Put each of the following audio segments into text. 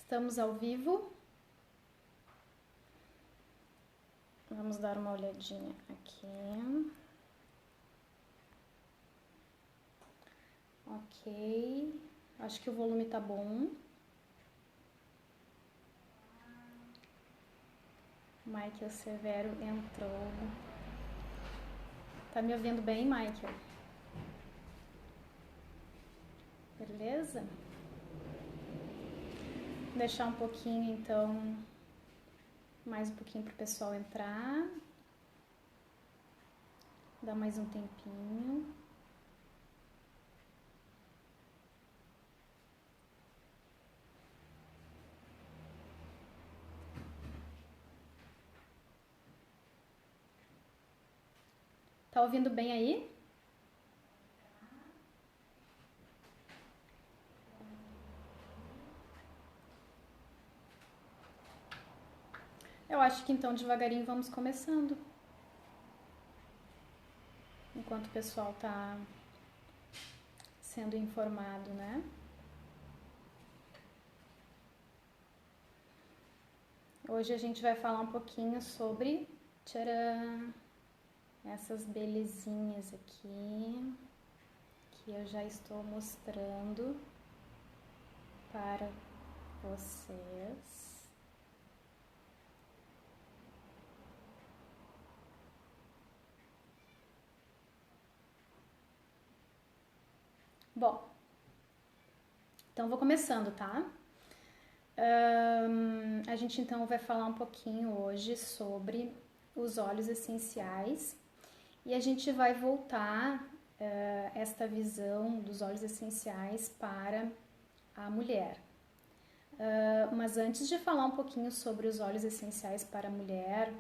Estamos ao vivo. Vamos dar uma olhadinha aqui. Ok. Acho que o volume tá bom. Michael Severo entrou. Tá me ouvindo bem, Michael? Beleza? Vou deixar um pouquinho, então, mais um pouquinho pro pessoal entrar. Dá mais um tempinho. Tá ouvindo bem aí? Eu acho que então devagarinho vamos começando. Enquanto o pessoal tá sendo informado, né? Hoje a gente vai falar um pouquinho sobre tcharam, essas belezinhas aqui que eu já estou mostrando para vocês. Bom, então vou começando, tá? A gente então vai falar um pouquinho hoje sobre os óleos essenciais e a gente vai voltar esta visão dos óleos essenciais para a mulher. Mas antes de falar um pouquinho sobre os óleos essenciais para a mulher,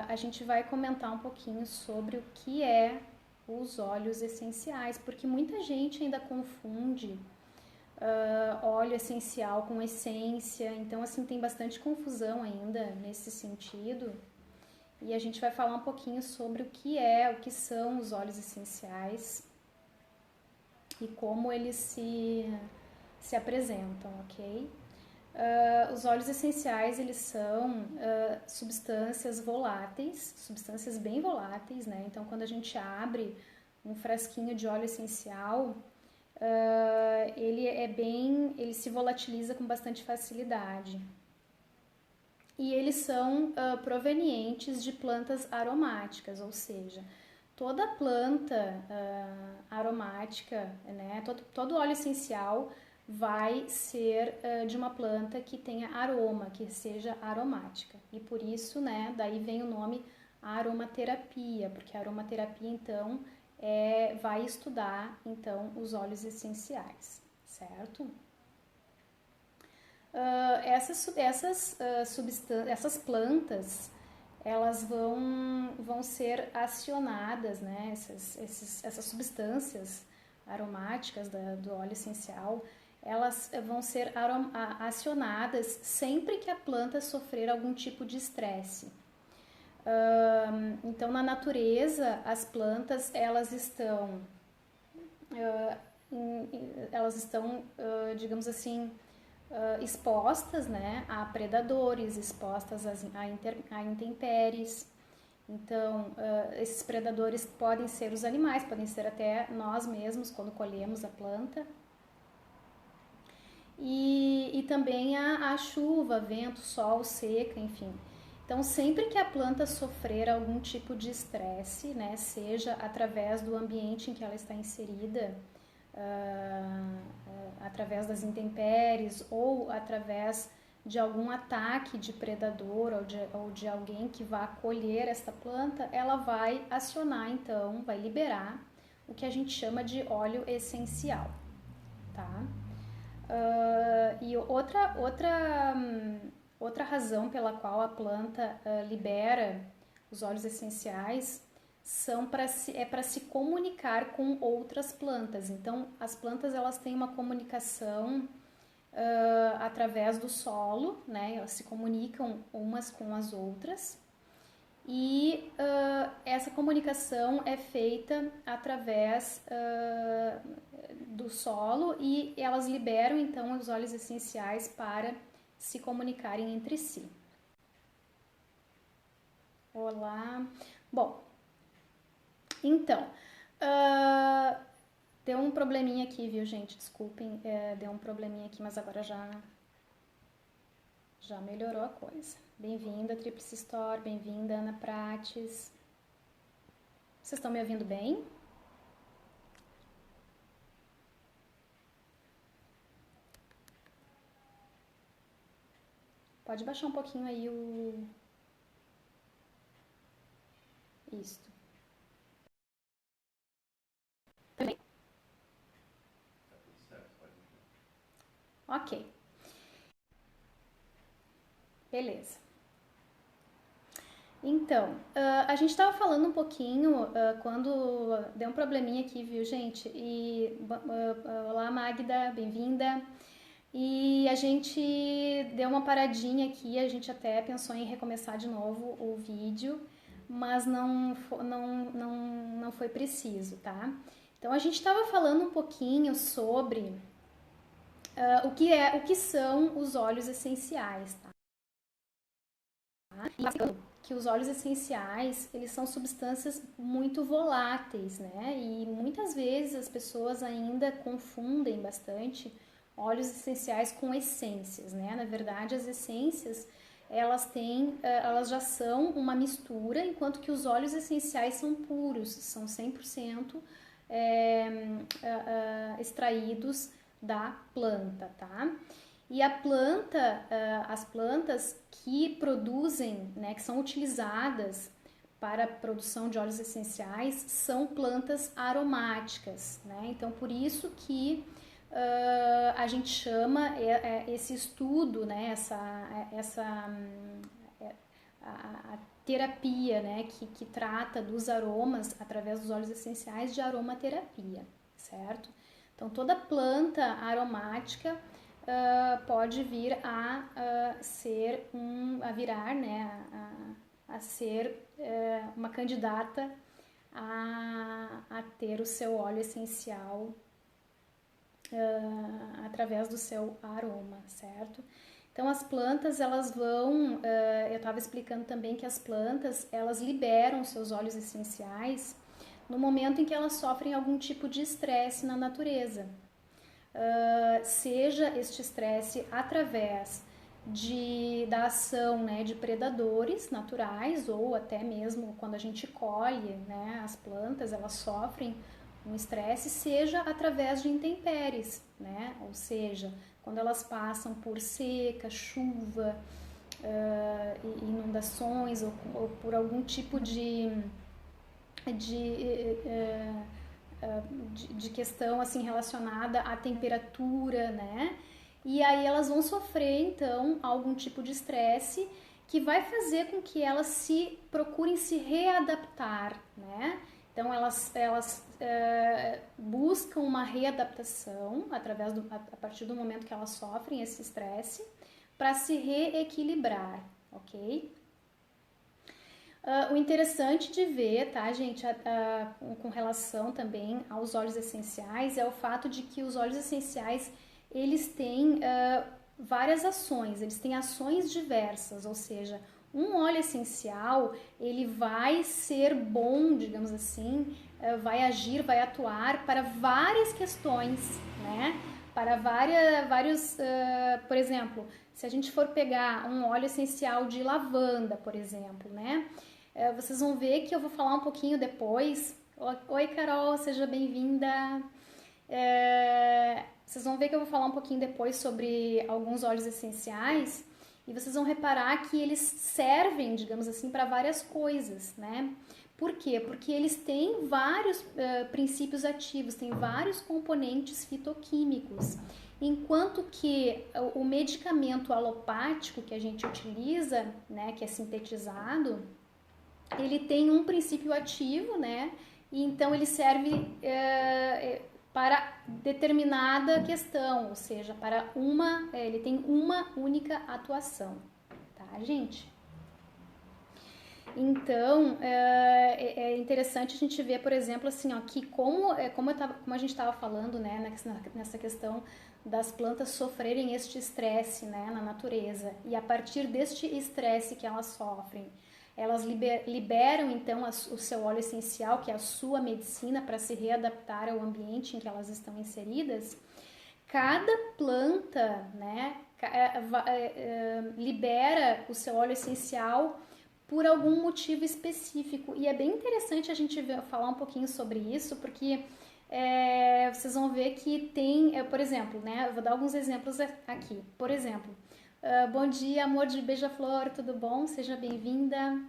a gente vai comentar um pouquinho sobre o que é os óleos essenciais, porque muita gente ainda confunde óleo essencial com essência, então assim tem bastante confusão ainda nesse sentido. E a gente vai falar um pouquinho sobre o que são os óleos essenciais e como eles se apresentam, ok? Os óleos essenciais, eles são substâncias voláteis, substâncias bem voláteis, né? Então, quando a gente abre um frasquinho de óleo essencial, ele se volatiliza com bastante facilidade. E eles são provenientes de plantas aromáticas, ou seja, toda planta aromática, né, todo óleo essencial vai ser de uma planta que tenha aroma, que seja aromática. E por isso, né, daí vem o nome aromaterapia, porque a aromaterapia, então, vai estudar, então, os óleos essenciais, certo? Essas plantas, elas vão ser acionadas, né? Essas substâncias aromáticas do óleo essencial, elas vão ser acionadas sempre que a planta sofrer algum tipo de estresse. Então, na natureza, as plantas, digamos assim, expostas, né, a predadores, expostas a intempéries. Então, esses predadores podem ser os animais, podem ser até nós mesmos quando colhemos a planta. E também a chuva, vento, sol, seca, enfim. Então, sempre que a planta sofrer algum tipo de estresse, né, seja através do ambiente em que ela está inserida, através das intempéries ou através de algum ataque de predador ou de alguém que vá colher esta planta, ela vai acionar, então, vai liberar o que a gente chama de óleo essencial, tá? E outra razão pela qual a planta libera os óleos essenciais para se comunicar com outras plantas. Então, as plantas elas têm uma comunicação através do solo, né? Elas se comunicam umas com as outras e essa comunicação é feita através do solo e elas liberam então os óleos essenciais para se comunicarem entre si. Olá! Bom, então, deu um probleminha aqui, viu, gente? Desculpem, deu um probleminha aqui, mas agora já melhorou a coisa. Bem-vinda, Tríplice Store, bem-vinda, Ana Prates. Vocês estão me ouvindo bem? Pode baixar um pouquinho aí o... Isto. Também? Ok. Beleza. Então, a gente estava falando um pouquinho quando deu um probleminha aqui, viu, gente? E olá, Magda, bem-vinda. E a gente deu uma paradinha aqui, a gente até pensou em recomeçar de novo o vídeo, mas não foi preciso, tá? Então a gente estava falando um pouquinho sobre o que são os óleos essenciais, tá? Que os óleos essenciais, eles são substâncias muito voláteis, né? E muitas vezes as pessoas ainda confundem bastante óleos essenciais com essências, né? Na verdade, as essências, elas já são uma mistura, enquanto que os óleos essenciais são puros, são 100% extraídos da planta, tá? E a planta, as plantas que produzem, né, que são utilizadas para a produção de óleos essenciais, são plantas aromáticas, né? Então, por isso que a gente chama esse estudo, né, a terapia, né, que trata dos aromas através dos óleos essenciais de aromaterapia, certo? Então, toda planta aromática pode vir a ser virar, né, a ser uma candidata a ter o seu óleo essencial através do seu aroma, certo? Então as plantas, elas vão, eu estava explicando também que as plantas, elas liberam seus óleos essenciais no momento em que elas sofrem algum tipo de estresse na natureza. Seja este estresse através da ação, né, de predadores naturais, ou até mesmo quando a gente colhe, né, as plantas, elas sofrem um estresse, seja através de intempéries, né, ou seja, quando elas passam por seca, chuva, inundações, ou por algum tipo de questão assim relacionada à temperatura, né? E aí elas vão sofrer então algum tipo de estresse que vai fazer com que elas se procurem se readaptar, né? Então elas buscam uma readaptação a partir do momento que elas sofrem esse estresse para se reequilibrar, ok? O interessante de ver, tá, gente, com relação também aos óleos essenciais, é o fato de que os óleos essenciais, eles têm várias ações, eles têm ações diversas, ou seja, um óleo essencial, ele vai ser bom, digamos assim, vai agir, vai atuar para várias questões, né? Para vários, por exemplo, se a gente for pegar um óleo essencial de lavanda, por exemplo, né? Vocês vão ver que eu vou falar um pouquinho depois. Oi, Carol, seja bem-vinda. Vocês vão ver que eu vou falar um pouquinho depois sobre alguns óleos essenciais e vocês vão reparar que eles servem, digamos assim, para várias coisas, né? Por quê? Porque eles têm vários princípios ativos, têm vários componentes fitoquímicos. Enquanto que o medicamento alopático que a gente utiliza, né, que é sintetizado, ele tem um princípio ativo, né? E então ele serve para determinada questão, ou seja, para ele tem uma única atuação, tá, gente? Então, é interessante a gente ver, por exemplo, assim, ó, que como a gente estava falando, né, nessa questão das plantas sofrerem este estresse, né, na natureza, e a partir deste estresse que elas sofrem, elas liberam então o seu óleo essencial, que é a sua medicina, para se readaptar ao ambiente em que elas estão inseridas. Cada planta, né, libera o seu óleo essencial por algum motivo específico. E é bem interessante a gente falar um pouquinho sobre isso, porque vocês vão ver que tem, por exemplo, né, eu vou dar alguns exemplos aqui. Por exemplo, bom dia, amor de beija-flor, tudo bom? Seja bem-vinda.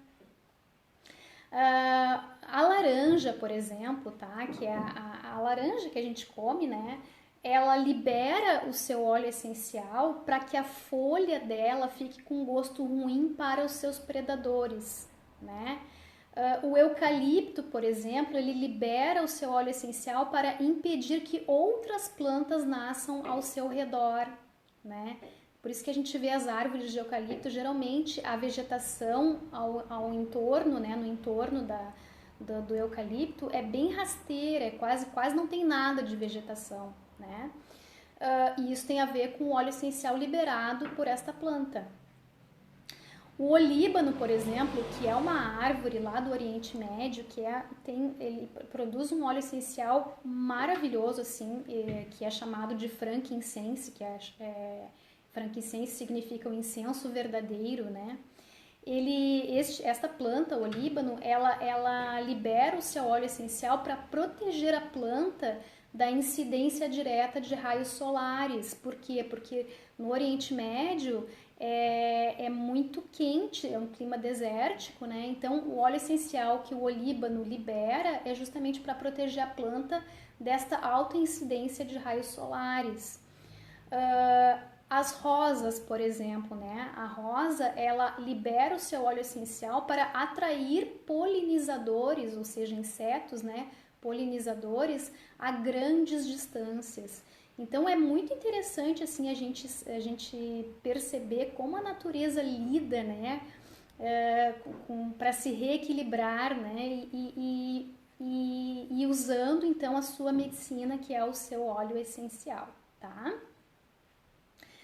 A laranja, por exemplo, tá? Que é a laranja que a gente come, né? Ela libera o seu óleo essencial para que a folha dela fique com gosto ruim para os seus predadores, né? O eucalipto, por exemplo, ele libera o seu óleo essencial para impedir que outras plantas nasçam ao seu redor, né? Por isso que a gente vê as árvores de eucalipto, geralmente a vegetação ao entorno, né, no entorno do eucalipto é bem rasteira, quase não tem nada de vegetação, né? E isso tem a ver com o óleo essencial liberado por esta planta. O olíbano, por exemplo, que é uma árvore lá do Oriente Médio, ele produz um óleo essencial maravilhoso, assim, que é chamado de frankincense, frankincense significa o incenso verdadeiro, né? Esta planta, o olíbano, ela libera o seu óleo essencial para proteger a planta da incidência direta de raios solares. Por quê? Porque no Oriente Médio é muito quente, é um clima desértico, né? Então o óleo essencial que o olíbano libera é justamente para proteger a planta desta alta incidência de raios solares. As rosas, por exemplo, né? A rosa, ela libera o seu óleo essencial para atrair polinizadores, ou seja, insetos, né? Polinizadores a grandes distâncias. Então é muito interessante assim a gente perceber como a natureza lida, né? Para se reequilibrar, né? E usando então a sua medicina, que é o seu óleo essencial, tá?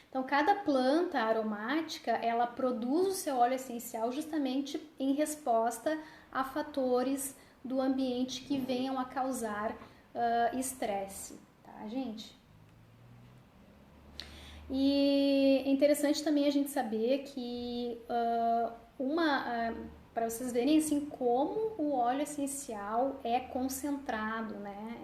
Então, cada planta aromática, ela produz o seu óleo essencial justamente em resposta a fatores do ambiente que venham a causar estresse, tá, gente? E é interessante também a gente saber que para vocês verem assim como o óleo essencial é concentrado, né?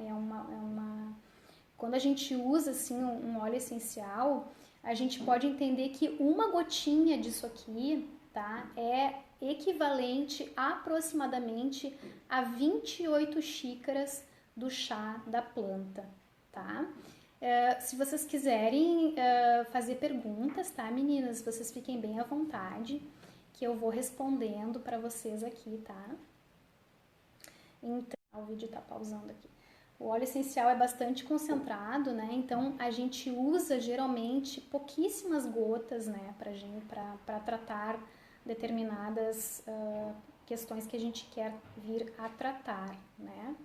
Quando a gente usa assim um óleo essencial, a gente pode entender que uma gotinha disso aqui, tá, é equivalente aproximadamente a 28 xícaras do chá da planta, tá? Se vocês quiserem fazer perguntas, tá, meninas, vocês fiquem bem à vontade, que eu vou respondendo para vocês aqui, tá? Então, o vídeo tá pausando aqui. O óleo essencial é bastante concentrado, né? Então a gente usa geralmente pouquíssimas gotas, né, para tratar determinadas questões que a gente quer vir a tratar, né?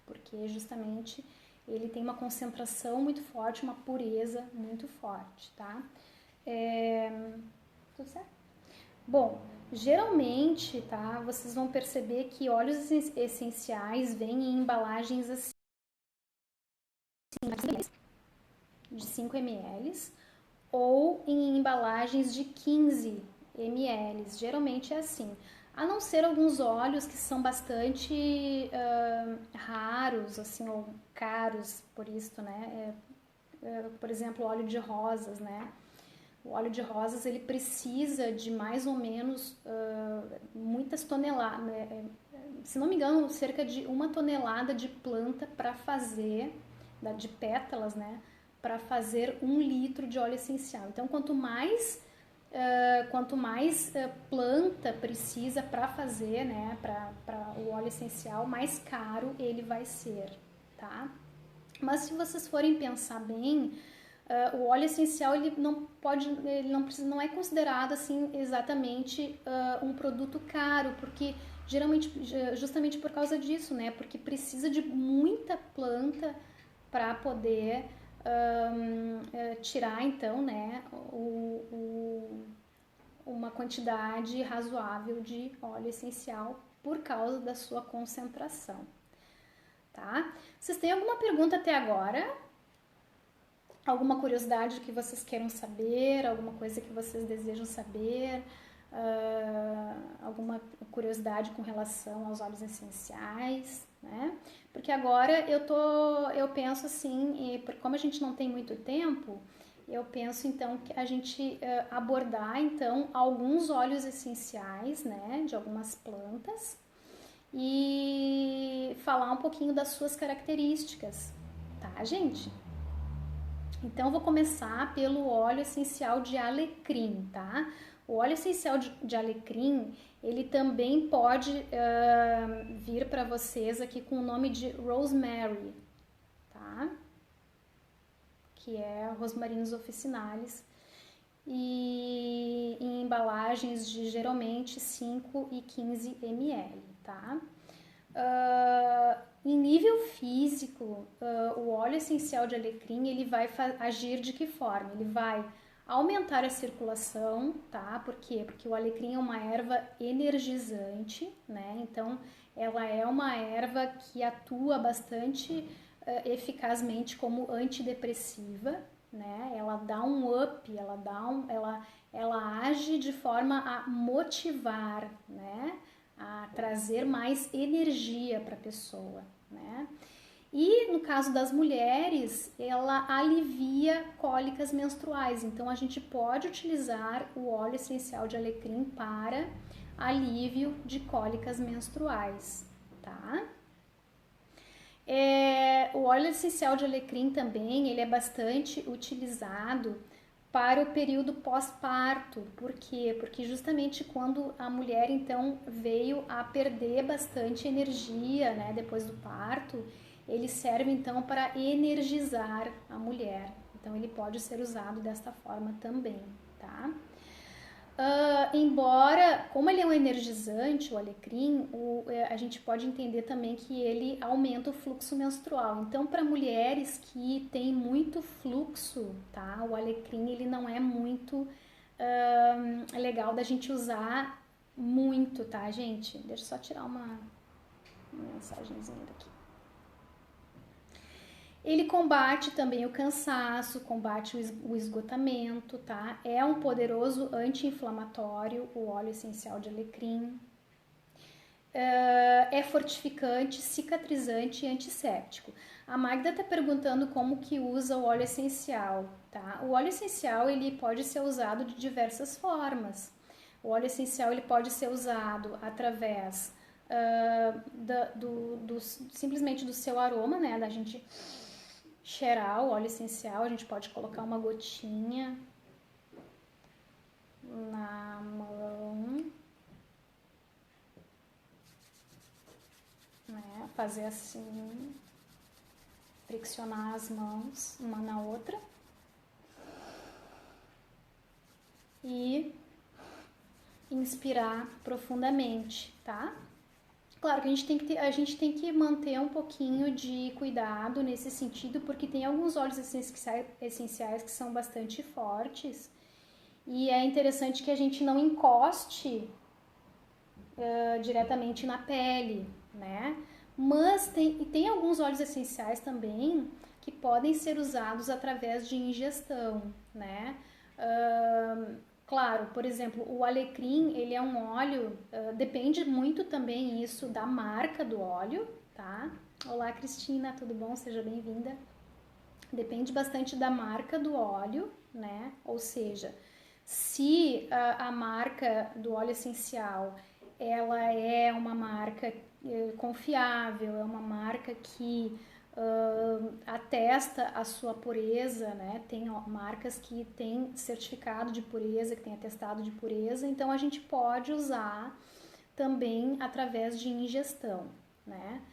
Porque justamente ele tem uma concentração muito forte, uma pureza muito forte, tá? Tudo certo? Bom, geralmente, tá? Vocês vão perceber que óleos essenciais vêm em embalagens assim, de 5 ml ou em embalagens de 15 ml. Geralmente é assim. A não ser alguns óleos que são bastante raros, assim, ou caros por isso, né? Por exemplo, óleo de rosas, né? O óleo de rosas, ele precisa de mais ou menos muitas toneladas, se não me engano, cerca de 1 tonelada de planta para fazer, de pétalas, né? Para fazer 1 litro de óleo essencial. Então, quanto mais planta precisa para fazer, né, para o óleo essencial, mais caro ele vai ser, tá? Mas se vocês forem pensar bem, o óleo essencial ele não pode, ele não precisa, não é considerado assim exatamente um produto caro, porque geralmente, justamente por causa disso, né? Porque precisa de muita planta para poder tirar então, né, uma quantidade razoável de óleo essencial por causa da sua concentração, tá? Vocês têm alguma pergunta até agora? Alguma curiosidade que vocês queiram saber? Alguma coisa que vocês desejam saber? Alguma curiosidade com relação aos óleos essenciais, né? Porque agora eu penso assim, e como a gente não tem muito tempo, eu penso então que a gente abordar então alguns óleos essenciais, né, de algumas plantas e falar um pouquinho das suas características, tá, gente? Então, eu vou começar pelo óleo essencial de alecrim, tá? O óleo essencial de alecrim, ele também pode vir para vocês aqui com o nome de rosemary, tá? Que é rosmarinus officinalis, e em embalagens de geralmente 5 e 15 ml, tá? Em nível físico, o óleo essencial de alecrim ele vai agir de que forma? Ele vai aumentar a circulação, tá? Por quê? Porque o alecrim é uma erva energizante, né? Então, ela é uma erva que atua bastante eficazmente como antidepressiva, né? Ela dá um up, ela age de forma a motivar, né? A trazer mais energia para a pessoa, né? E no caso das mulheres, ela alivia cólicas menstruais. Então a gente pode utilizar o óleo essencial de alecrim para alívio de cólicas menstruais, tá? O óleo essencial de alecrim também, ele é bastante utilizado para o período pós-parto. Por quê? Porque justamente quando a mulher então veio a perder bastante energia, né, depois do parto, ele serve então para energizar a mulher. Então ele pode ser usado desta forma também, tá? Embora, como ele é um energizante, o alecrim, a gente pode entender também que ele aumenta o fluxo menstrual. Então, para mulheres que têm muito fluxo, tá? O alecrim ele não é muito legal da gente usar muito, tá, gente? Deixa eu só tirar uma mensagenzinha daqui. Ele combate também o cansaço, combate o esgotamento, tá? É um poderoso anti-inflamatório, o óleo essencial de alecrim. É fortificante, cicatrizante e antisséptico. A Magda está perguntando como que usa o óleo essencial, tá? O óleo essencial ele pode ser usado de diversas formas. O óleo essencial ele pode ser usado através simplesmente do seu aroma, né? Da gente cheirar o óleo essencial, a gente pode colocar uma gotinha na mão, né? Fazer assim, friccionar as mãos uma na outra e inspirar profundamente, tá? Claro que a gente tem que manter um pouquinho de cuidado nesse sentido, porque tem alguns óleos essenciais que são bastante fortes e é interessante que a gente não encoste diretamente na pele, né? Mas tem alguns óleos essenciais também que podem ser usados através de ingestão, né? Claro, por exemplo, o alecrim, ele é um óleo, depende muito também isso da marca do óleo, tá? Olá, Cristina, tudo bom? Seja bem-vinda. Depende bastante da marca do óleo, né? Ou seja, se a marca do óleo essencial, ela é uma marca confiável, é uma marca que atesta a sua pureza, né? Tem marcas que têm certificado de pureza, que têm atestado de pureza, então a gente pode usar também através de ingestão, né?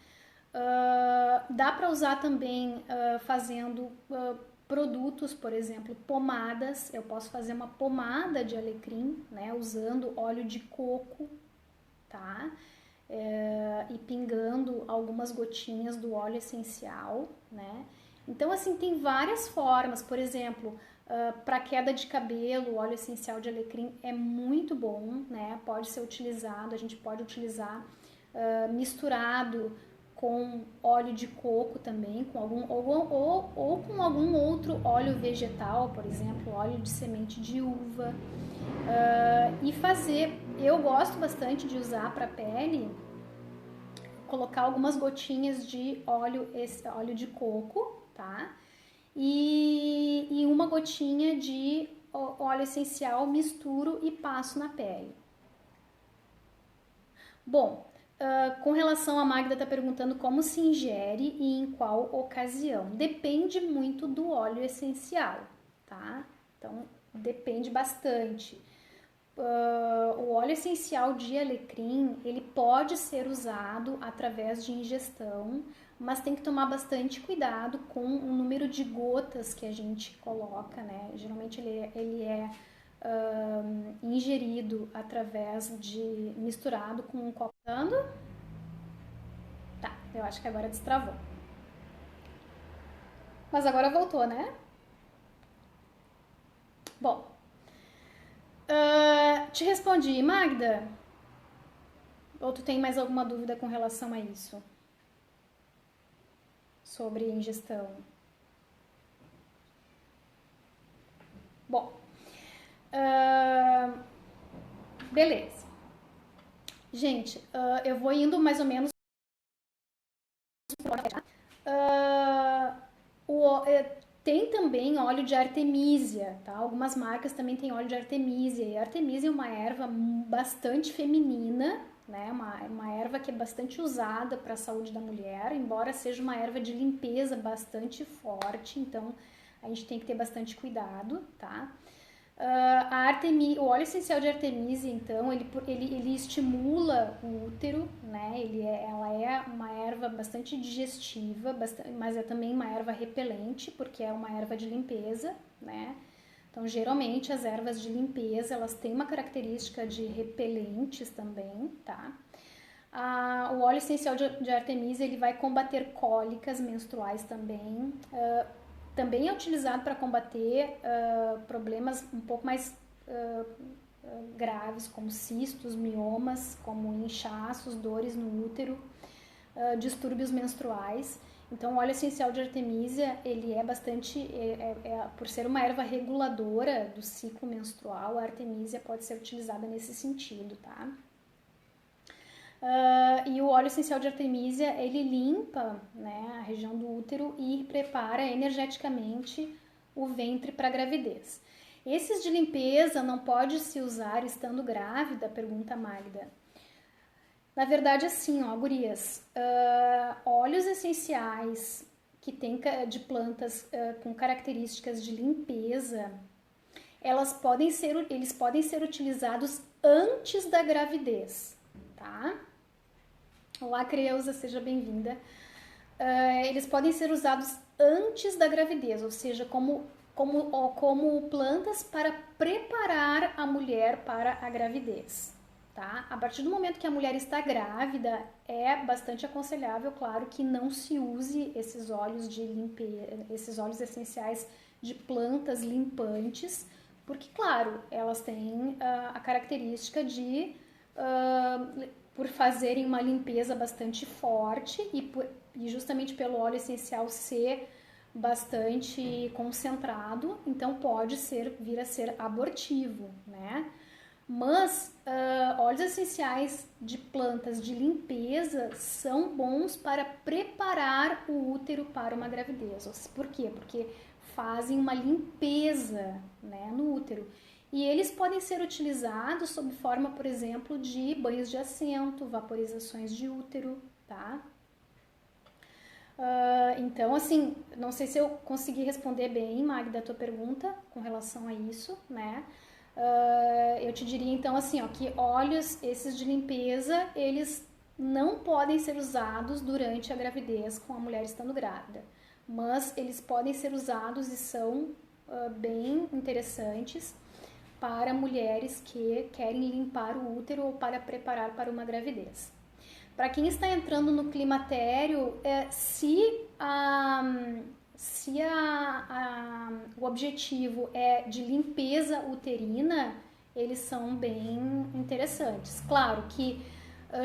Dá para usar também fazendo produtos, por exemplo, pomadas. Eu posso fazer uma pomada de alecrim, né, usando óleo de coco, tá? E pingando algumas gotinhas do óleo essencial, né? Então, assim, tem várias formas. Por exemplo, para queda de cabelo, o óleo essencial de alecrim é muito bom, né? Pode ser utilizado, a gente pode utilizar misturado com óleo de coco também, com algum, ou com algum outro óleo vegetal, por exemplo, óleo de semente de uva. E fazer, eu gosto bastante de usar para pele, colocar algumas gotinhas de óleo de coco, tá? E uma gotinha de óleo essencial, misturo e passo na pele. Bom, com relação a Magda está perguntando como se ingere e em qual ocasião. Depende muito do óleo essencial, tá? Então, depende bastante. O óleo essencial de alecrim, ele pode ser usado através de ingestão, mas tem que tomar bastante cuidado com o número de gotas que a gente coloca, né? Geralmente ele é ingerido através de misturado com um copo. Tá, eu acho que agora destravou. Mas agora voltou, né? Bom, te respondi, Magda? Ou tu tem mais alguma dúvida com relação a isso? Sobre ingestão? Bom, beleza. Gente, eu vou indo mais ou menos. Tem também óleo de artemisia, tá? Algumas marcas também têm óleo de artemisia. E a artemisia é uma erva bastante feminina, né? Uma erva que é bastante usada para a saúde da mulher, embora seja uma erva de limpeza bastante forte, então a gente tem que ter bastante cuidado, tá? O óleo essencial de artemisia, então, ele estimula o útero, né? Ela é uma erva bastante digestiva, mas é também uma erva repelente, porque é uma erva de limpeza, né? Então, geralmente, as ervas de limpeza, elas têm uma característica de repelentes também, tá? O óleo essencial de artemisia, ele vai combater cólicas menstruais também. Também é utilizado para combater problemas um pouco mais graves, como cistos, miomas, como inchaços, dores no útero, distúrbios menstruais. Então, o óleo essencial de artemisia, ele é bastante, por ser uma erva reguladora do ciclo menstrual, a artemisia pode ser utilizada nesse sentido, tá? E o óleo essencial de artemisia, ele limpa, né, a região do útero e prepara energeticamente o ventre para a gravidez. Esses de limpeza não pode se usar estando grávida? Pergunta Magda. Na verdade, assim, ó, gurias, óleos essenciais que tem de plantas com características de limpeza, eles podem ser utilizados antes da gravidez, tá? Olá, Creuza, seja bem-vinda. Eles podem ser usados antes da gravidez, ou seja, como plantas para preparar a mulher para a gravidez, tá? A partir do momento que a mulher está grávida, é bastante aconselhável, claro, que não se use esses óleos de limpeza, esses óleos essenciais de plantas limpantes, porque, claro, elas têm a característica de por fazerem uma limpeza bastante forte e justamente pelo óleo essencial ser bastante concentrado, então pode vir a ser abortivo, né? Mas óleos essenciais de plantas de limpeza são bons para preparar o útero para uma gravidez. Por quê? Porque fazem uma limpeza, né, no útero. E eles podem ser utilizados sob forma, por exemplo, de banhos de assento, vaporizações de útero, tá? Então, assim, não sei se eu consegui responder bem, Magda, a tua pergunta com relação a isso, né? Eu te diria, então, assim, ó, que óleos, esses de limpeza, eles não podem ser usados durante a gravidez com a mulher estando grávida. mas eles podem ser usados e são bem interessantes para mulheres que querem limpar o útero ou para preparar para uma gravidez. Para quem está entrando no climatério, o objetivo é de limpeza uterina, eles são bem interessantes. Claro que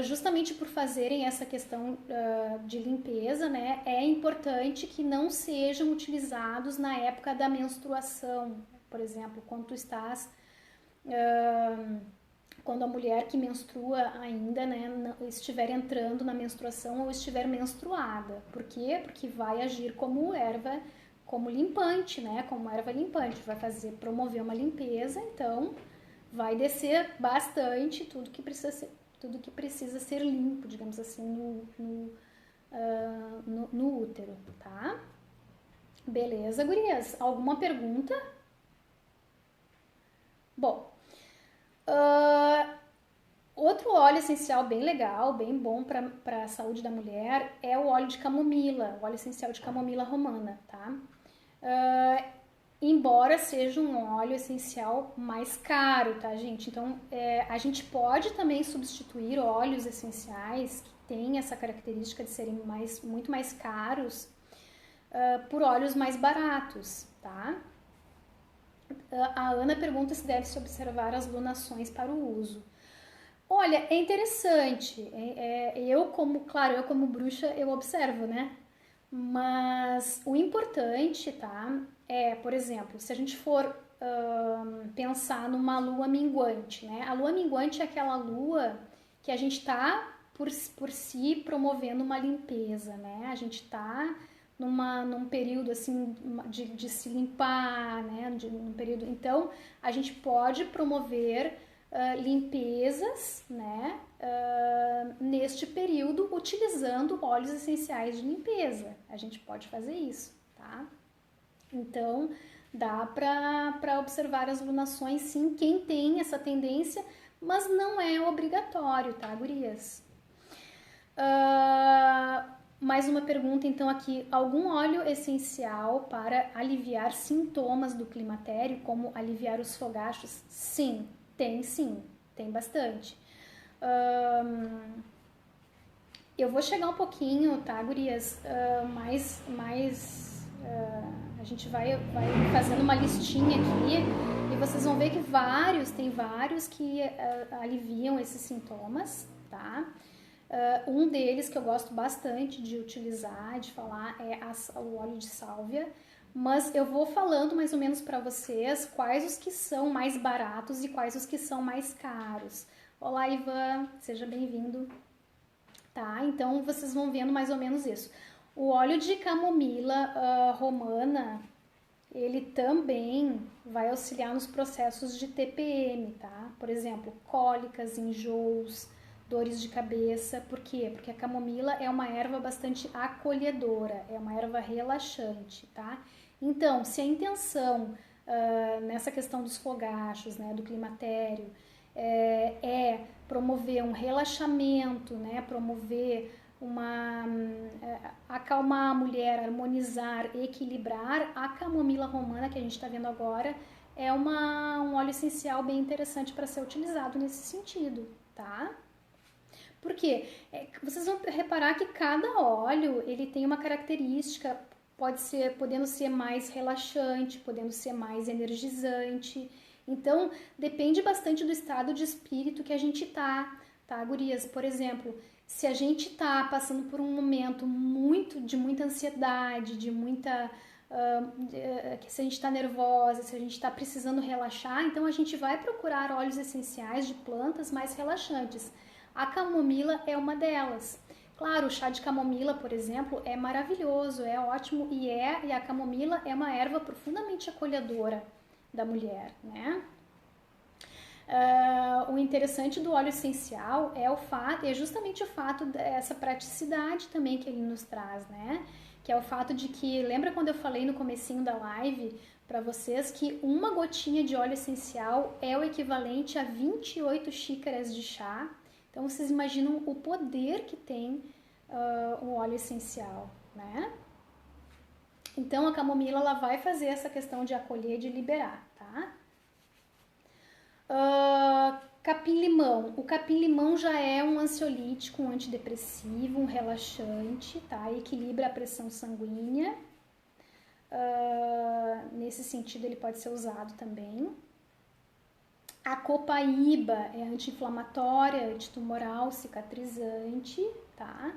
justamente por fazerem essa questão de limpeza, né, é importante que não sejam utilizados na época da menstruação. Por exemplo, quando tu estás... quando a mulher que menstrua ainda, né, estiver entrando na menstruação ou estiver menstruada. Por quê? Porque vai agir como erva, como limpante, né, como erva limpante, vai promover uma limpeza, então vai descer bastante tudo que precisa ser limpo, digamos assim, no útero, tá? Beleza, gurias? Alguma pergunta? Bom, outro óleo essencial bem legal, bem bom para a saúde da mulher é o óleo de camomila, o óleo essencial de camomila romana, tá? Embora seja um óleo essencial mais caro, tá, gente? Então, a gente pode também substituir óleos essenciais que têm essa característica de serem muito mais caros por óleos mais baratos, tá? A Ana pergunta se deve-se observar as lunações para o uso. Olha, é interessante. Eu como bruxa, eu observo, né? Mas o importante, tá? Por exemplo, se a gente for pensar numa lua minguante, né? A lua minguante é aquela lua que a gente tá por si promovendo uma limpeza, né? A gente tá num período assim de se limpar, né? Num período, então a gente pode promover limpezas, né? Neste período, utilizando óleos essenciais de limpeza. A gente pode fazer isso, tá? Então, dá para observar as lunações, sim, quem tem essa tendência, mas não é obrigatório, tá, gurias? Mais uma pergunta, então, aqui. Algum óleo essencial para aliviar sintomas do climatério, como aliviar os fogachos? Sim, tem bastante. Eu vou chegar um pouquinho, tá, gurias? A gente vai fazendo uma listinha aqui e vocês vão ver que tem vários que aliviam esses sintomas, tá? Um deles que eu gosto bastante de utilizar, de falar, é o óleo de sálvia, mas eu vou falando mais ou menos para vocês quais os que são mais baratos e quais os que são mais caros. Olá, Ivan, seja bem-vindo. Tá, então vocês vão vendo mais ou menos isso. O óleo de camomila romana, ele também vai auxiliar nos processos de TPM, tá? Por exemplo, cólicas, enjoos, dores de cabeça. Por quê? Porque a camomila é uma erva bastante acolhedora, é uma erva relaxante, tá? Então, se a intenção nessa questão dos fogachos, né, do climatério, é promover um relaxamento, né, promover acalmar a mulher, harmonizar, equilibrar, a camomila romana que a gente está vendo agora é um óleo essencial bem interessante para ser utilizado nesse sentido, tá? Por quê? Vocês vão reparar que cada óleo ele tem uma característica, podendo ser mais relaxante, podendo ser mais energizante. Então, depende bastante do estado de espírito que a gente tá, gurias? Por exemplo, se a gente tá passando por um momento de muita ansiedade, se a gente está nervosa, se a gente está precisando relaxar, então a gente vai procurar óleos essenciais de plantas mais relaxantes. A camomila é uma delas. Claro, o chá de camomila, por exemplo, é maravilhoso, é ótimo e a camomila é uma erva profundamente acolhedora da mulher, né? O interessante do óleo essencial é justamente o fato dessa praticidade também que ele nos traz, né? Que é o fato de que, lembra quando eu falei no comecinho da live para vocês que uma gotinha de óleo essencial é o equivalente a 28 xícaras de chá? Então vocês imaginam o poder que tem o óleo essencial, né? Então a camomila ela vai fazer essa questão de acolher, de liberar, tá? Capim-limão. O capim-limão já é um ansiolítico, um antidepressivo, um relaxante, tá? Equilibra a pressão sanguínea. Nesse sentido ele pode ser usado também. A copaíba é anti-inflamatória, antitumoral, cicatrizante, tá?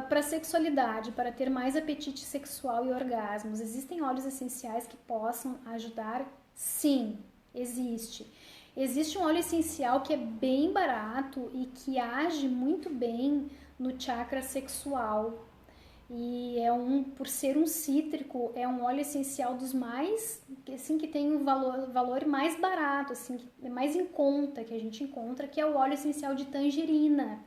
Para sexualidade, para ter mais apetite sexual e orgasmos, existem óleos essenciais que possam ajudar? Sim, existe. Existe um óleo essencial que é bem barato e que age muito bem no chakra sexual. E por ser um cítrico, é um óleo essencial dos mais, assim, que tem um valor mais barato, assim, que é mais em conta que a gente encontra, que é o óleo essencial de tangerina,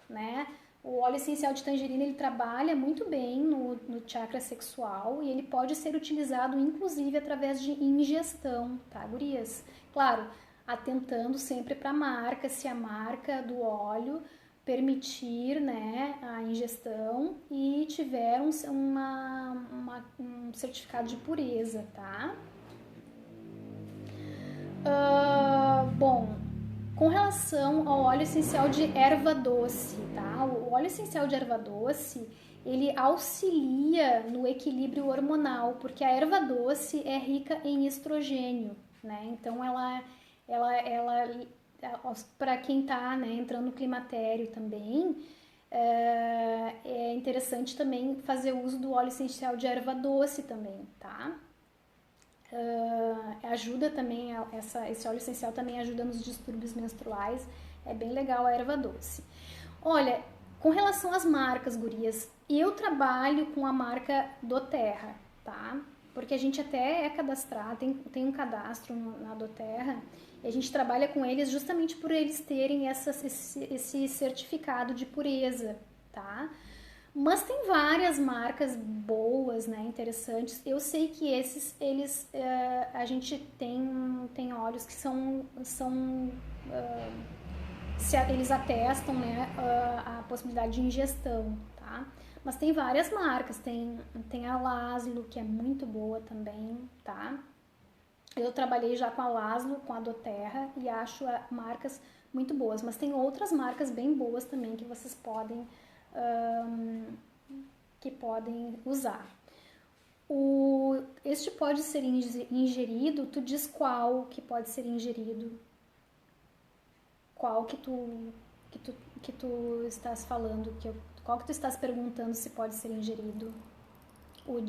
né? O óleo essencial de tangerina, ele trabalha muito bem no chakra sexual e ele pode ser utilizado, inclusive, através de ingestão, tá, gurias? Claro, atentando sempre para a marca, se a marca do óleo permitir, né, a ingestão e tiver um certificado de pureza, tá? Bom, com relação ao óleo essencial de erva doce, tá? O óleo essencial de erva doce, ele auxilia no equilíbrio hormonal, porque a erva doce é rica em estrogênio, né? Então ela para quem tá, né, entrando no climatério também, é interessante também fazer uso do óleo essencial de erva doce também, tá? Ajuda também, esse óleo essencial também ajuda nos distúrbios menstruais, é bem legal a erva doce. Olha, com relação às marcas, gurias, eu trabalho com a marca doTERRA, tá? Porque a gente até é cadastrado, tem um cadastro na doTERRA, e a gente trabalha com eles justamente por eles terem esse certificado de pureza, tá? Mas tem várias marcas boas, né, interessantes. Eu sei que a gente tem óleos que eles atestam, né, a possibilidade de ingestão, tá? Mas tem várias marcas, tem a Laszlo, que é muito boa também, tá? Eu trabalhei já com a Laszlo, com a doTERRA e acho marcas muito boas, mas tem outras marcas bem boas também que vocês podem usar. Este pode ser ingerido, tu diz qual que pode ser ingerido? Qual que tu estás falando? Qual que tu estás perguntando se pode ser ingerido? O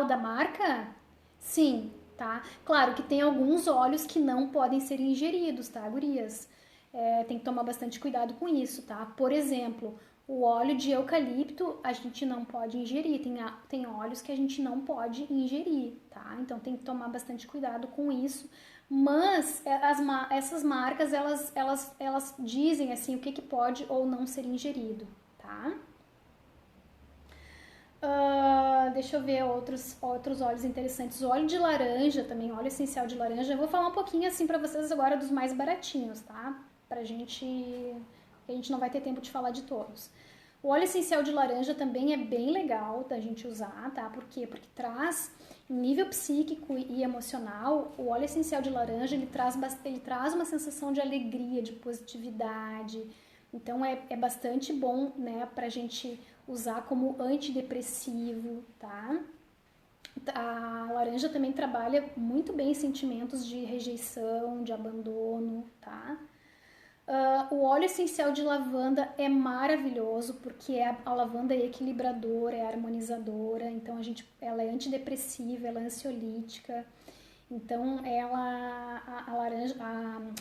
da marca? Sim, tá? Claro que tem alguns óleos que não podem ser ingeridos, tá, gurias? Tem que tomar bastante cuidado com isso, tá? Por exemplo, o óleo de eucalipto a gente não pode ingerir, tem óleos que a gente não pode ingerir, tá? Então tem que tomar bastante cuidado com isso. Mas essas marcas, elas dizem assim o que pode ou não ser ingerido, tá? Deixa eu ver outros óleos interessantes. O óleo de laranja também, óleo essencial de laranja. Eu vou falar um pouquinho assim pra vocês agora dos mais baratinhos, tá? A gente não vai ter tempo de falar de todos. O óleo essencial de laranja também é bem legal da gente usar, tá? Por quê? Porque traz, em nível psíquico e emocional, o óleo essencial de laranja, ele traz uma sensação de alegria, de positividade. Então é bastante bom, né, pra gente usar como antidepressivo, tá? A laranja também trabalha muito bem sentimentos de rejeição, de abandono, tá? O óleo essencial de lavanda é maravilhoso porque a lavanda é equilibradora, é harmonizadora, então ela é antidepressiva, ela é ansiolítica. Então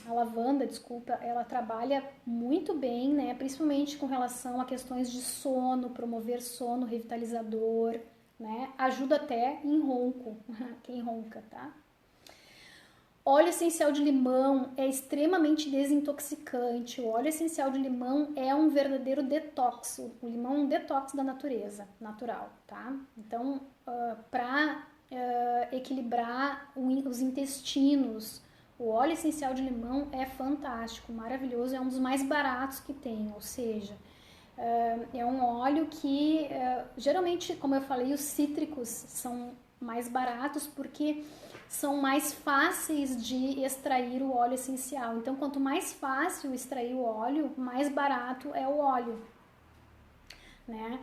a lavanda, desculpa, ela trabalha muito bem, né? Principalmente com relação a questões de sono, promover sono revitalizador, né? Ajuda até em ronco, quem ronca, tá? Óleo essencial de limão é extremamente desintoxicante. O óleo essencial de limão é um verdadeiro detox. O limão é um detox da natureza, natural, tá? Então, para equilibrar os intestinos, o óleo essencial de limão é fantástico, maravilhoso, é um dos mais baratos que tem, ou seja, É um óleo que, geralmente, como eu falei, os cítricos são mais baratos porque são mais fáceis de extrair o óleo essencial. Então, quanto mais fácil extrair o óleo, mais barato é o óleo, né?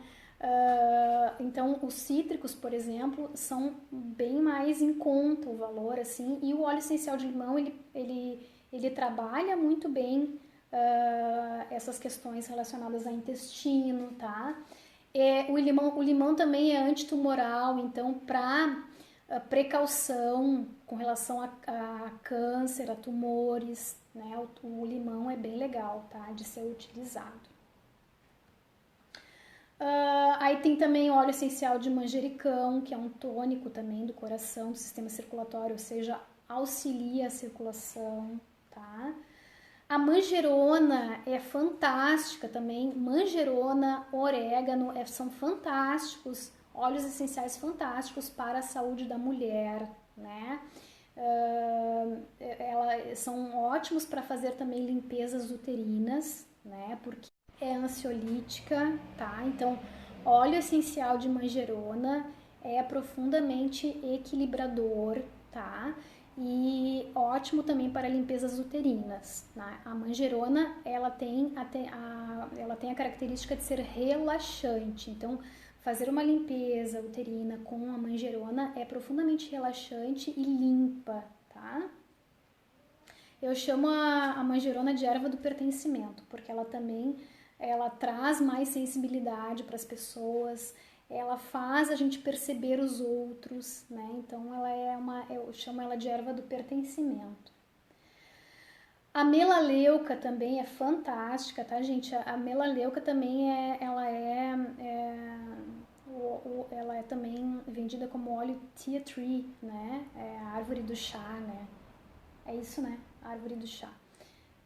Então, os cítricos, por exemplo, são bem mais em conta o valor, assim, e o óleo essencial de limão, ele trabalha muito bem essas questões relacionadas a intestino, tá? O limão também é antitumoral, então, para precaução com relação a câncer, a tumores, né? O limão é bem legal, tá? De ser utilizado. Aí tem também óleo essencial de manjericão, que é um tônico também do coração, do sistema circulatório, ou seja, auxilia a circulação, tá? A manjerona é fantástica também, manjerona, orégano, são fantásticos, óleos essenciais fantásticos para a saúde da mulher, né? São ótimos para fazer também limpezas uterinas, né? Porque é ansiolítica, tá? Então, óleo essencial de manjerona é profundamente equilibrador, tá? E ótimo também para limpezas uterinas, né? A manjerona, ela tem a característica de ser relaxante, então fazer uma limpeza uterina com a manjerona é profundamente relaxante e limpa, tá? Eu chamo a manjerona de erva do pertencimento, porque ela traz mais sensibilidade para as pessoas, ela faz a gente perceber os outros, né? Então eu chamo ela de erva do pertencimento. A melaleuca também é fantástica, tá, gente? A melaleuca também ela é também vendida como óleo tea tree, né? É a árvore do chá, né? É isso, né? A árvore do chá.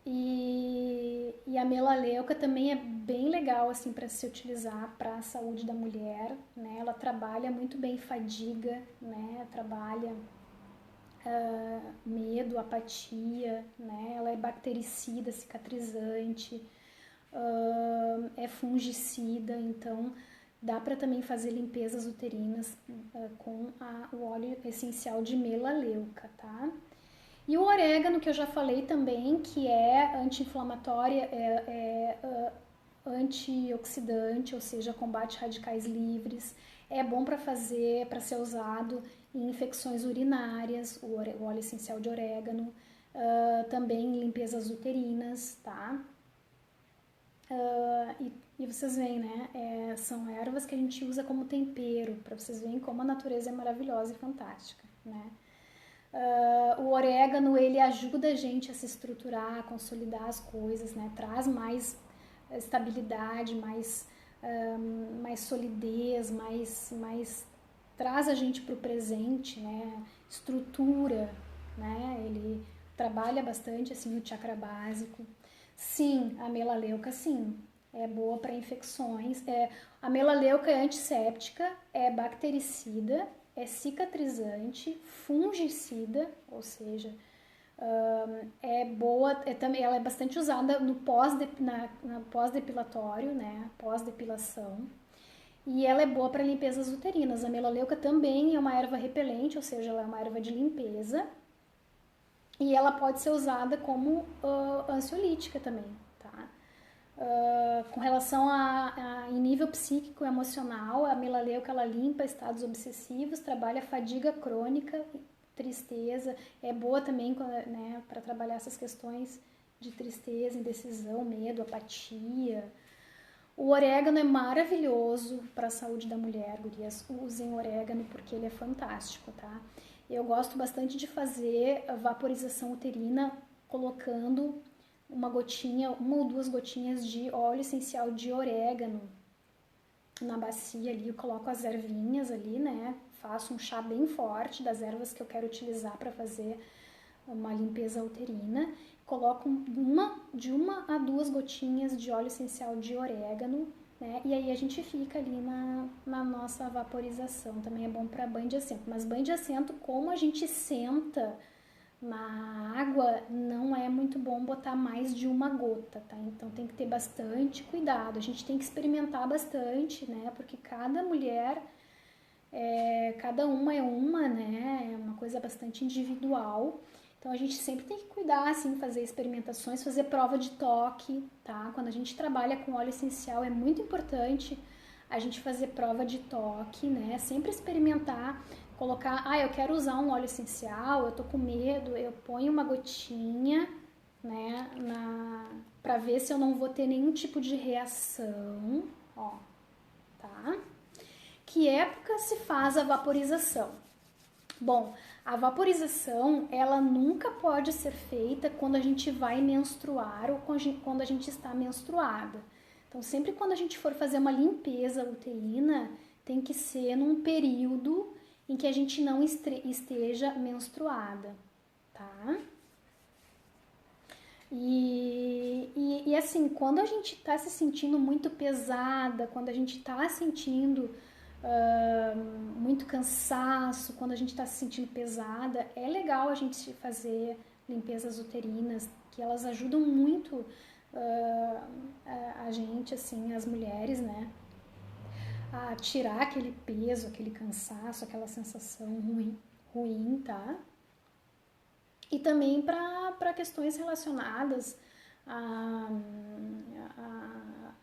E a melaleuca também é bem legal assim para se utilizar para a saúde da mulher, né? Ela trabalha muito bem fadiga, né? Trabalha medo, apatia, né? Ela é bactericida, cicatrizante, é fungicida, então dá para também fazer limpezas uterinas com o óleo essencial de melaleuca, tá? E o orégano, que eu já falei também, que é anti-inflamatória, antioxidante, ou seja, combate radicais livres. É bom para ser usado em infecções urinárias, o óleo essencial de orégano. Também em limpezas uterinas, tá? E vocês veem, né? São ervas que a gente usa como tempero, para vocês verem como a natureza é maravilhosa e fantástica, né? O orégano, ele ajuda a gente a se estruturar, a consolidar as coisas, né? Traz mais estabilidade, mais solidez, traz a gente para o presente, né? Estrutura, né? Ele trabalha bastante assim o chakra básico. Sim, a melaleuca, sim, é boa para infecções. A melaleuca é antisséptica, é bactericida, é cicatrizante, fungicida, ou seja, é boa, ela é bastante usada no pós-depilatório, né, pós-depilação, e ela é boa para limpezas uterinas. A melaleuca também é uma erva repelente, ou seja, ela é uma erva de limpeza, e ela pode ser usada como ansiolítica também, tá? Com relação em nível psíquico e emocional, a melaleuca ela limpa estados obsessivos, trabalha fadiga crônica, tristeza, é boa também, né, para trabalhar essas questões de tristeza, indecisão, medo, apatia. O orégano é maravilhoso para a saúde da mulher, gurias. Usem orégano porque ele é fantástico, tá? Eu gosto bastante de fazer a vaporização uterina colocando uma ou duas gotinhas de óleo essencial de orégano na bacia ali. Eu coloco as ervinhas ali, né? Faço um chá bem forte das ervas que eu quero utilizar para fazer uma limpeza uterina. Coloco de uma a duas gotinhas de óleo essencial de orégano, né? E aí a gente fica ali na nossa vaporização. Também é bom para banho de assento. Mas banho de assento, como a gente senta na água, não é muito bom botar mais de uma gota, tá? Então tem que ter bastante cuidado. A gente tem que experimentar bastante, né? Porque cada mulher, cada uma, né? É uma coisa bastante individual. Então a gente sempre tem que cuidar, assim, fazer experimentações, fazer prova de toque, tá? Quando a gente trabalha com óleo essencial é muito importante a gente fazer prova de toque, né? Sempre experimentar, colocar, eu quero usar um óleo essencial, eu tô com medo, eu ponho uma gotinha, né, pra ver se eu não vou ter nenhum tipo de reação, ó, tá? Que época se faz a vaporização? Bom, a vaporização, ela nunca pode ser feita quando a gente vai menstruar ou quando a gente está menstruada. Então, sempre quando a gente for fazer uma limpeza uterina, tem que ser num período em que a gente não esteja menstruada, tá? E assim, quando a gente tá se sentindo muito pesada, quando a gente tá sentindo muito cansaço, quando a gente está se sentindo pesada, é legal a gente fazer limpezas uterinas, que elas ajudam muito a gente, assim, as mulheres, né, a tirar aquele peso, aquele cansaço, aquela sensação ruim, tá? E também para questões relacionadas a,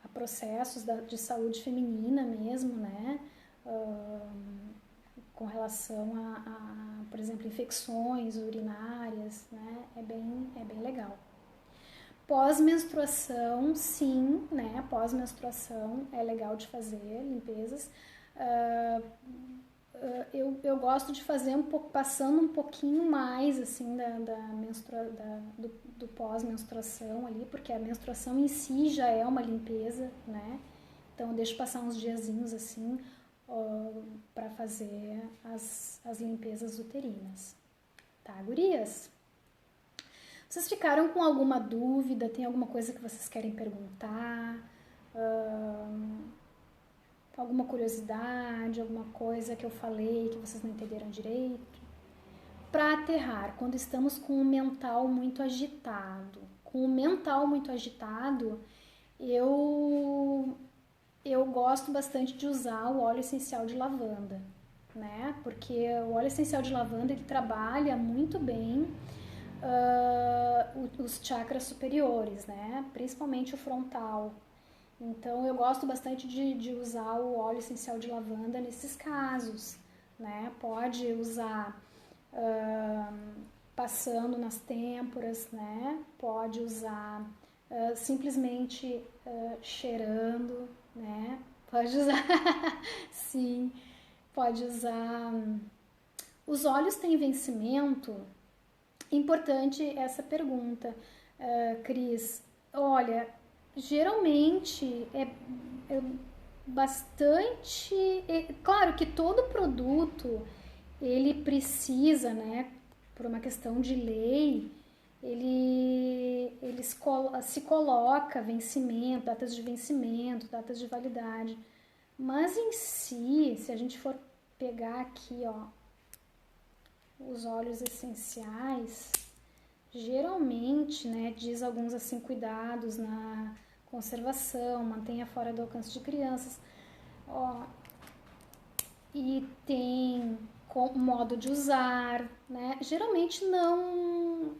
a processos de saúde feminina mesmo, né? Com relação por exemplo, infecções urinárias, né? É bem legal. Pós-menstruação, sim, né? Pós-menstruação é legal de fazer limpezas. Eu gosto de fazer passando um pouquinho mais, assim, do pós-menstruação ali, porque a menstruação em si já é uma limpeza, né? Então eu deixo passar uns diazinhos, assim, para fazer as limpezas uterinas. Tá, gurias? Vocês ficaram com alguma dúvida? Tem alguma coisa que vocês querem perguntar? Alguma curiosidade, alguma coisa que eu falei que vocês não entenderam direito? Para aterrar, quando estamos com o mental muito agitado. Com o mental muito agitado, eu gosto bastante de usar o óleo essencial de lavanda, né? Porque o óleo essencial de lavanda ele trabalha muito bem os chakras superiores, né? Principalmente o frontal. Então eu gosto bastante de usar o óleo essencial de lavanda nesses casos, né? Pode usar passando nas têmporas, né? Pode usar simplesmente cheirando, né? Pode usar, sim, pode usar. Os óleos têm vencimento? Importante essa pergunta, Cris. Olha, geralmente é bastante. Claro que todo produto ele precisa, né, por uma questão de lei, ele se coloca vencimento, datas de vencimento, datas de validade. Mas em si, se a gente for pegar aqui, ó, os óleos essenciais, geralmente, né, diz alguns assim cuidados na conservação, mantenha fora do alcance de crianças, ó, e tem modo de usar, né? Geralmente não,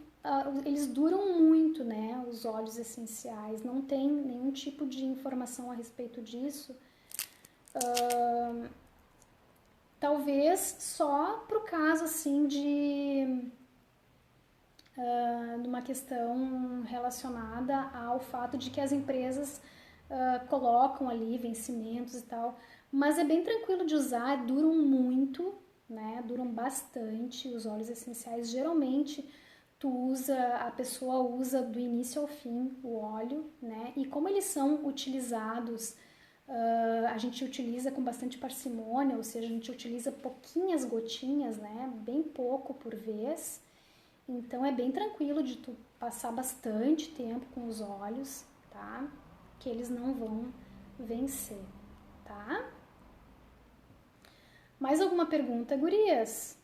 eles duram muito, né? Os óleos essenciais, não tem nenhum tipo de informação a respeito disso. Talvez só pro caso assim de uma questão relacionada ao fato de que as empresas colocam ali vencimentos e tal, mas é bem tranquilo de usar, duram muito, né? Duram bastante os óleos essenciais. Geralmente a pessoa usa do início ao fim o óleo, né? E como eles são utilizados, a gente utiliza com bastante parcimônia, ou seja, a gente utiliza pouquinhas gotinhas, né? Bem pouco por vez. Então é bem tranquilo de tu passar bastante tempo com os óleos, tá? Que eles não vão vencer, tá? Mais alguma pergunta, gurias?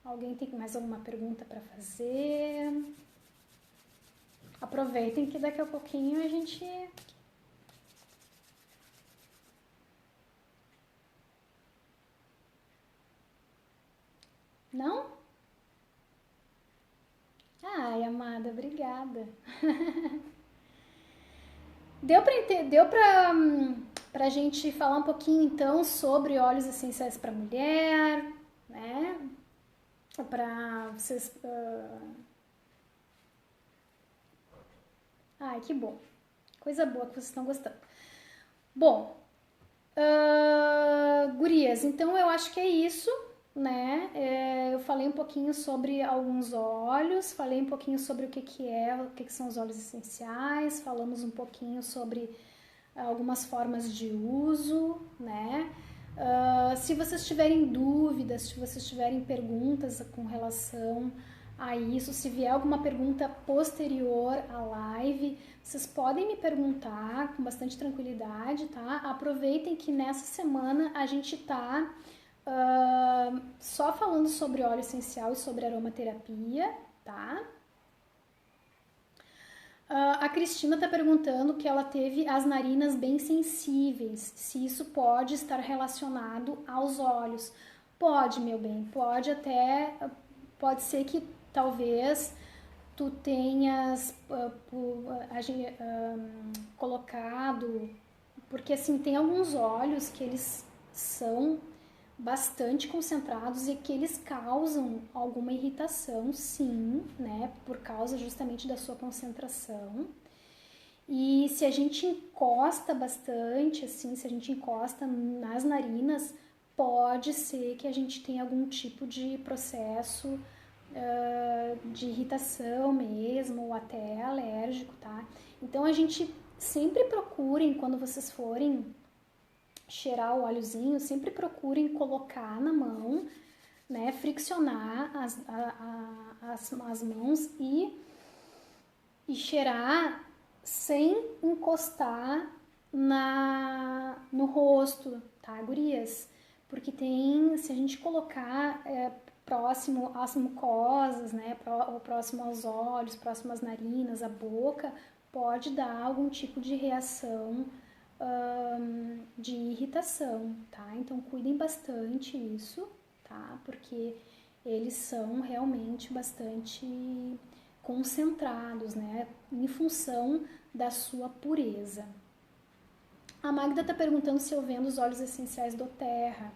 Alguém tem mais alguma pergunta para fazer? Aproveitem que daqui a pouquinho a gente... Não? Ai, amada, obrigada. Deu pra gente falar um pouquinho então sobre óleos essenciais para mulher, né? Para vocês. Ai, que bom. Coisa boa que vocês estão gostando. Bom, gurias, então eu acho que é isso, né? Eu falei um pouquinho sobre alguns óleos, falei um pouquinho sobre o que que são os óleos essenciais, falamos um pouquinho sobre algumas formas de uso, né? Se vocês tiverem dúvidas, se vocês tiverem perguntas com relação a isso, se vier alguma pergunta posterior à live, vocês podem me perguntar com bastante tranquilidade, tá? Aproveitem que nessa semana a gente tá só falando sobre óleo essencial e sobre aromaterapia, tá? A Cristina está perguntando que ela teve as narinas bem sensíveis, se isso pode estar relacionado aos olhos. Pode, meu bem, pode ser que talvez tu tenhas colocado, porque assim, tem alguns óleos que eles são bastante concentrados e que eles causam alguma irritação, sim, né, por causa justamente da sua concentração. E se a gente encosta bastante, assim, se a gente encosta nas narinas, pode ser que a gente tenha algum tipo de processo de irritação mesmo, ou até alérgico, tá? Então a gente sempre procurem, quando vocês forem cheirar o óleozinho, sempre procurem colocar na mão, né, friccionar as mãos e cheirar sem encostar no rosto, tá, gurias? Porque se a gente colocar próximo às mucosas, né, próximo aos olhos, próximo às narinas, à boca, pode dar algum tipo de reação de irritação, tá? Então cuidem bastante isso, tá? Porque eles são realmente bastante concentrados, né? Em função da sua pureza. A Magda tá perguntando se eu vendo os óleos essenciais do Terra.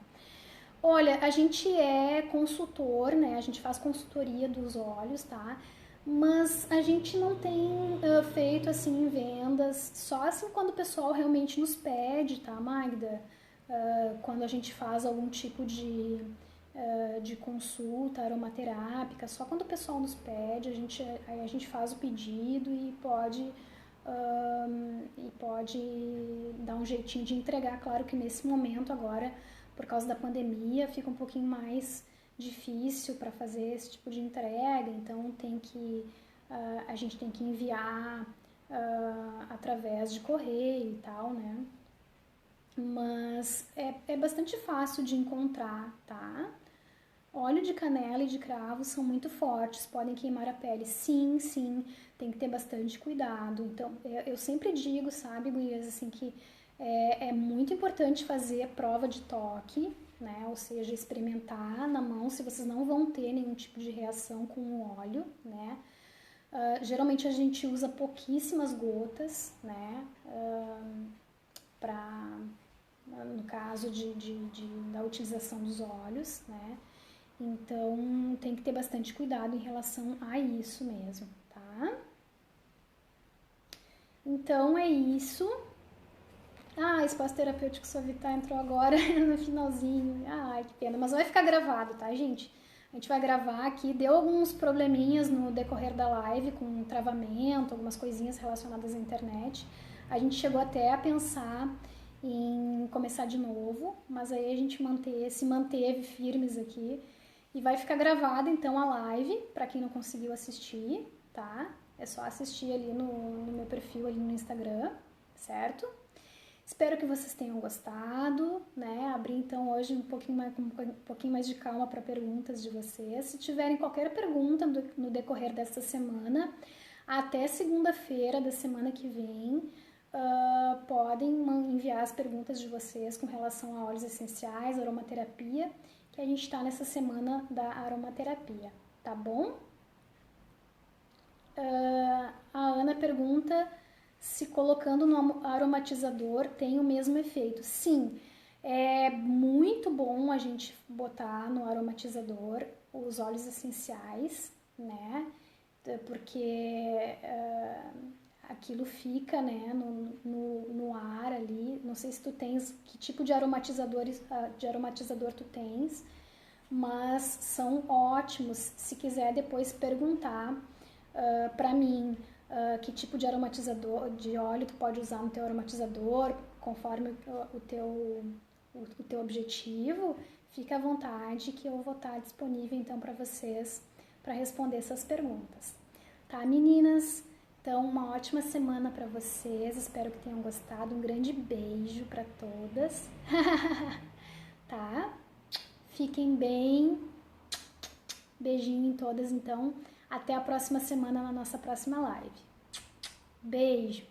Olha, a gente é consultor, né? A gente faz consultoria dos óleos, tá? Mas a gente não tem feito assim vendas, só assim quando o pessoal realmente nos pede, tá, Magda? Quando a gente faz algum tipo de consulta aromaterápica, só quando o pessoal nos pede, aí a gente faz o pedido e pode dar um jeitinho de entregar. Claro que nesse momento agora, por causa da pandemia, fica um pouquinho mais difícil para fazer esse tipo de entrega, então a gente tem que enviar através de correio e tal, né? Mas é bastante fácil de encontrar, tá? Óleo de canela e de cravo são muito fortes, podem queimar a pele. Sim, sim, tem que ter bastante cuidado. Então, eu sempre digo, sabe, gurias, assim, que é muito importante fazer a prova de toque, né? Ou seja, experimentar na mão se vocês não vão ter nenhum tipo de reação com o óleo, né? Geralmente a gente usa pouquíssimas gotas, né? No caso da utilização dos óleos, né? Então tem que ter bastante cuidado em relação a isso mesmo, tá? Então é isso. Espaço terapêutico Suavitar entrou agora no finalzinho. Ai, que pena. Mas vai ficar gravado, tá, gente? A gente vai gravar aqui. Deu alguns probleminhas no decorrer da live com travamento, algumas coisinhas relacionadas à internet. A gente chegou até a pensar em começar de novo, mas aí a gente se manteve firmes aqui. E vai ficar gravada então a live, para quem não conseguiu assistir, tá? É só assistir ali no meu perfil ali no Instagram, certo? Espero que vocês tenham gostado, né? Abri então hoje um pouquinho mais de calma para perguntas de vocês. Se tiverem qualquer pergunta no decorrer desta semana, até segunda-feira da semana que vem, podem enviar as perguntas de vocês com relação a óleos essenciais, aromaterapia, que a gente está nessa semana da aromaterapia, tá bom? A Ana pergunta se colocando no aromatizador tem o mesmo efeito. Sim, é muito bom a gente botar no aromatizador os óleos essenciais, né? Porque aquilo fica, né, no ar ali. Não sei se tu tens, que tipo de aromatizador tu tens, mas são ótimos. Se quiser depois perguntar para mim que tipo de aromatizador, de óleo tu pode usar no teu aromatizador, conforme o teu objetivo, fica à vontade que eu vou estar disponível então para vocês para responder essas perguntas. Tá, meninas? Então, uma ótima semana para vocês. Espero que tenham gostado. Um grande beijo para todas. Tá? Fiquem bem. Beijinho em todas, então. Até a próxima semana na nossa próxima live. Beijo!